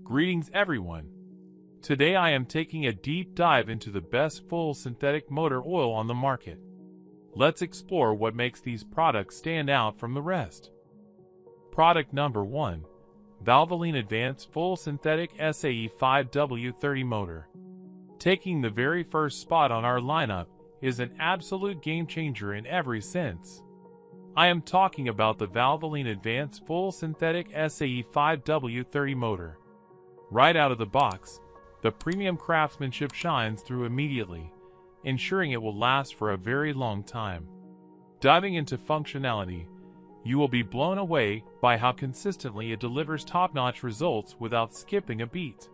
Greetings everyone! Today I am taking a deep dive into the best full synthetic motor oil on the market. Let's explore what makes these products stand out from the rest. Product number 1. Valvoline Advanced Full Synthetic SAE 5W30 Motor. Taking the very first spot on our lineup is an absolute game changer in every sense. I am talking about the Valvoline Advanced Full Synthetic SAE 5W30 motor. Right out of the box, the premium craftsmanship shines through immediately, ensuring it will last for a very long time. Diving into functionality, you will be blown away by how consistently it delivers top-notch results without skipping a beat.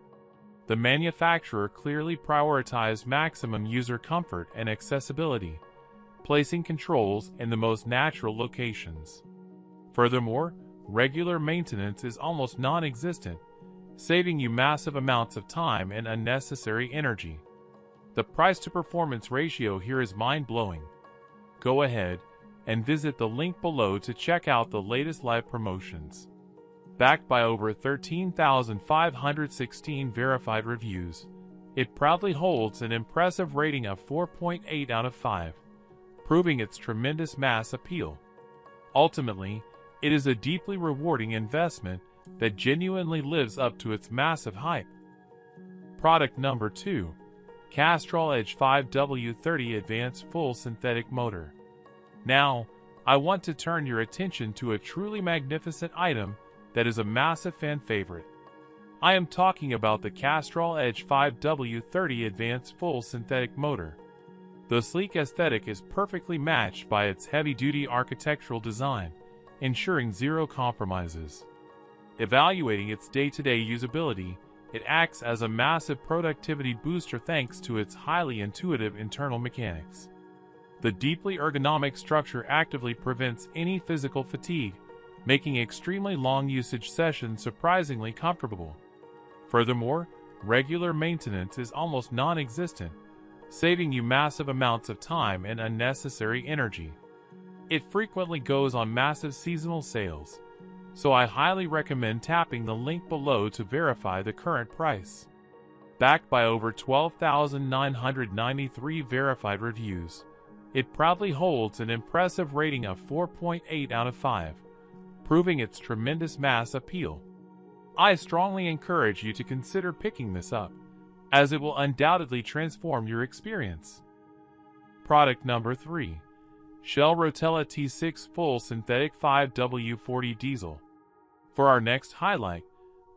The manufacturer clearly prioritized maximum user comfort and accessibility, placing controls in the most natural locations. Furthermore, regular maintenance is almost non-existent, saving you massive amounts of time and unnecessary energy. The price-to-performance ratio here is mind-blowing. Go ahead and visit the link below to check out the latest live promotions. Backed by over 13,516 verified reviews, it proudly holds an impressive rating of 4.8 out of 5, proving its tremendous mass appeal. Ultimately, it is a deeply rewarding investment that genuinely lives up to its massive hype. Product number 2. Castrol Edge 5W30 Advanced Full Synthetic Motor. Now, I want to turn your attention to a truly magnificent item that is a massive fan favorite. I am talking about the Castrol Edge 5W30 Advanced Full Synthetic Motor. The sleek aesthetic is perfectly matched by its heavy-duty architectural design, ensuring zero compromises. Evaluating its day-to-day usability, it acts as a massive productivity booster thanks to its highly intuitive internal mechanics. The deeply ergonomic structure actively prevents any physical fatigue, making extremely long usage sessions surprisingly comfortable. Furthermore, regular maintenance is almost non-existent, saving you massive amounts of time and unnecessary energy. It frequently goes on massive seasonal sales, so I highly recommend tapping the link below to verify the current price. Backed by over 12,993 verified reviews, it proudly holds an impressive rating of 4.8 out of 5, proving its tremendous mass appeal. I strongly encourage you to consider picking this up, as it will undoubtedly transform your experience. Product number 3. Shell Rotella T6 Full Synthetic 5W40 Diesel. For our next highlight,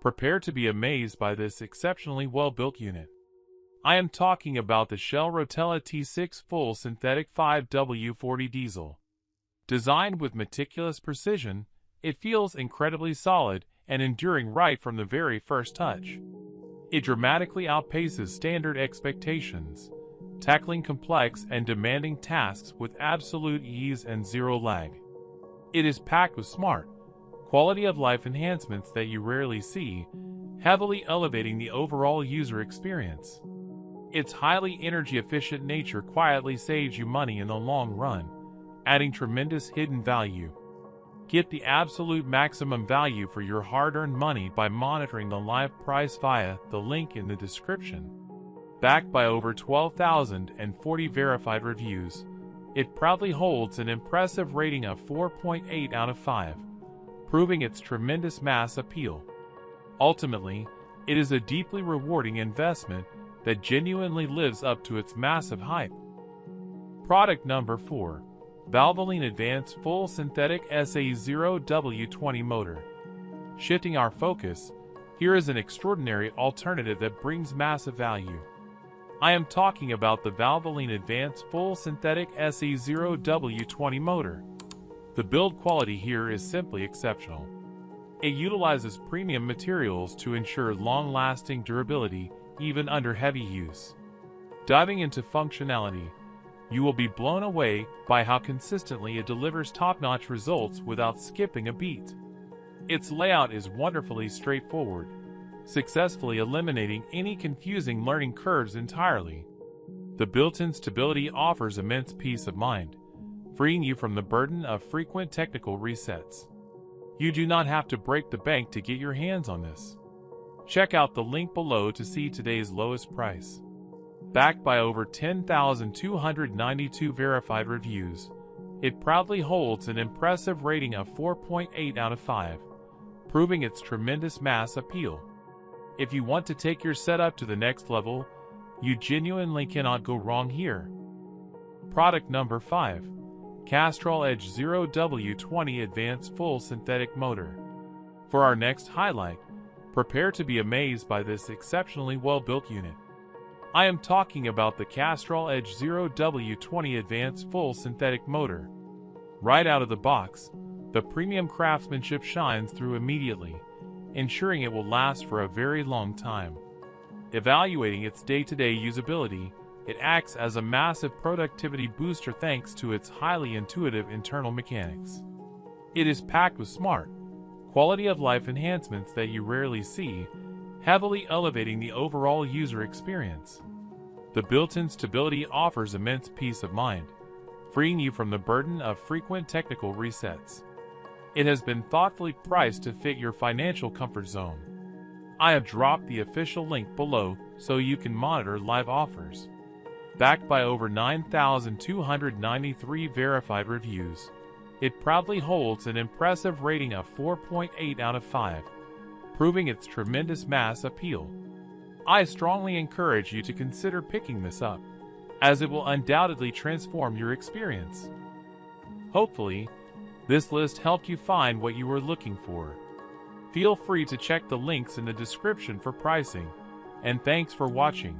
prepare to be amazed by this exceptionally well-built unit. I am talking about the Shell Rotella T6 Full Synthetic 5W40 Diesel. Designed with meticulous precision, it feels incredibly solid and enduring right from the very first touch. It dramatically outpaces standard expectations, tackling complex and demanding tasks with absolute ease and zero lag. It is packed with smart, quality-of-life enhancements that you rarely see, heavily elevating the overall user experience. Its highly energy-efficient nature quietly saves you money in the long run, adding tremendous hidden value. Get the absolute maximum value for your hard-earned money by monitoring the live price via the link in the description. Backed by over 12,040 verified reviews, it proudly holds an impressive rating of 4.8 out of 5, proving its tremendous mass appeal. Ultimately, it is a deeply rewarding investment that genuinely lives up to its massive hype. Product number 4. Valvoline Advanced Full Synthetic SA0W20 Motor. Shifting our focus, here is an extraordinary alternative that brings massive value. I am talking about the Valvoline Advanced Full Synthetic SA0W20 motor. The build quality here is simply exceptional. It utilizes premium materials to ensure long-lasting durability even under heavy use. Diving into functionality, you will be blown away by how consistently it delivers top-notch results without skipping a beat. Its layout is wonderfully straightforward, successfully eliminating any confusing learning curves entirely. The built-in stability offers immense peace of mind, freeing you from the burden of frequent technical resets. You do not have to break the bank to get your hands on this. Check out the link below to see today's lowest price. Backed by over 10,292 verified reviews, it proudly holds an impressive rating of 4.8 out of 5, proving its tremendous mass appeal. If you want to take your setup to the next level, you genuinely cannot go wrong here. Product number 5. Castrol Edge 0W20 Advanced Full Synthetic Motor. For our next highlight, prepare to be amazed by this exceptionally well-built unit. I am talking about the Castrol Edge 0W20 Advanced Full Synthetic Motor. Right out of the box, the premium craftsmanship shines through immediately, ensuring it will last for a very long time. Evaluating its day-to-day usability, it acts as a massive productivity booster thanks to its highly intuitive internal mechanics. It is packed with smart, quality-of-life enhancements that you rarely see, heavily elevating the overall user experience. The built-in stability offers immense peace of mind, freeing you from the burden of frequent technical resets. It has been thoughtfully priced to fit your financial comfort zone. I have dropped the official link below so you can monitor live offers. Backed by over 9,293 verified reviews, it proudly holds an impressive rating of 4.8 out of 5, proving its tremendous mass appeal. I strongly encourage you to consider picking this up, as it will undoubtedly transform your experience. Hopefully, this list helped you find what you were looking for. Feel free to check the links in the description for pricing, and thanks for watching.